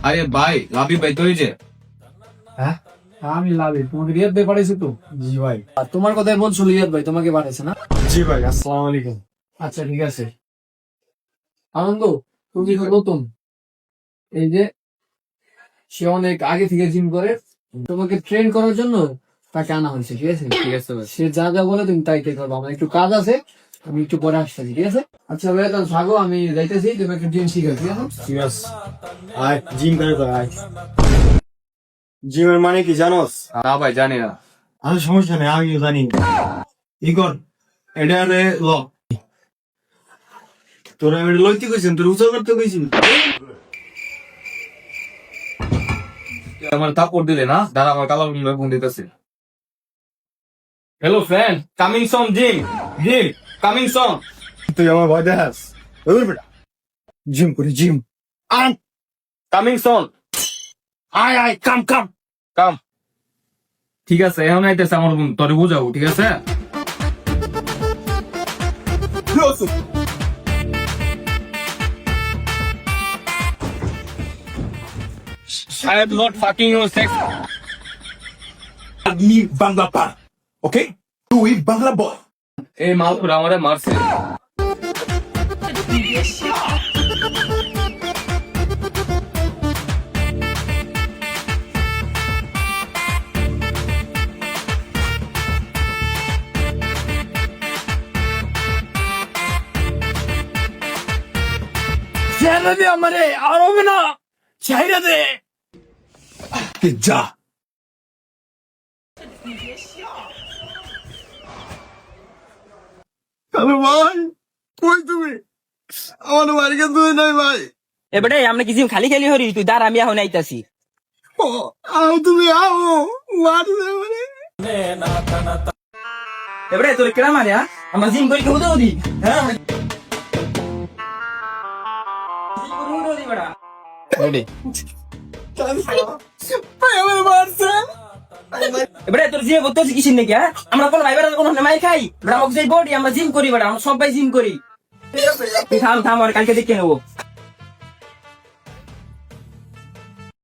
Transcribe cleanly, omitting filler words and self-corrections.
আরে ভাই লাভি ভাই তো এই যে হ্যাঁ আমি লাভি, তোমাকে রিয়াদ ভাই পাঠাইছি তো। জি ভাই। আর তোমার কথাই বলছো, রিয়াদ ভাই তোমাকে পাঠাইছে না? জি ভাই, আসসালামু আলাইকুম। আচ্ছা ঠিক আছে। আনন্দ, তুমি তো নতুন, এই যে সে অনেক আগে থেকে জিম করে, তোমাকে ট্রেন করার জন্য তাকে আনা হয়েছে, ঠিক আছে? ঠিক আছে ভাই। সে যা যা বলে তুমি তাই তাই করবো। আমার একটু কাজ আছে, আমি একটু পরে আসতেছি, ঠিক আছে? আচ্ছা ভাই তাহলে থাকো, আমি যাইতেছি, তুমি একটু জিম শিখো, ঠিক আছে? ঠিক আছে, আয় জিম করে তো আয়। জিমের মানে কি জানোস? না ভাই জানি না। আর সমস্যা নেই, আমিও জানি। ই কর, এটা রে ল। তোরা আমি লইতে কইছেন, তোর উঁচু করতে কইছিস। আমার তাপড় দিলে না, দাঁড়া আমার কালো ফোন দিতেছে। হ্যালো ফ্রেন্ড, কামিং সন জিম, জিম কামিং সন। তুই আমার ভয় দেখাস? ওই বেটা, জিম করি জিম। আন, কামিং সন, আয় আয়, কাম কাম। কাম। ঠিক আছে, এখন আইতেছে আমার বোন, তোরে বুঝাবো, ঠিক আছে? I am not fucking your sex. Me Bangla pa. Okay? তুই বাংলা বল। এই মালপুরা আমারে মারছে। ছেড়ে দে আমারে, আর হবে না, ছেড়ে দে। যা। হ্যালো ভাই, কই তুমি? আমার বাড়ি কাছে তুই নাই ভাই। এবারে আমরা কি জিম খালি খালি হরি, তুই দাঁড়া, আমি এখন আইতাছি। ও, আও তুমি আও, মারছে মানে। এবারে তোর কেডা মারে, আমরা জিম করি কেউ দাও দি, হ্যাঁ রেডি? ভাই আমার মারছে। এবারে তোর জিম করতে হচ্ছে কিসের নাকি? আমরা কোনো ভাই বেড়া কোনো মাই খাই, বেড়া আমাকে যে বডি আমরা জিম করি, বেড়া আমরা সবাই জিম করি। তুই থাম থাম, আর কালকে দেখে নেবো।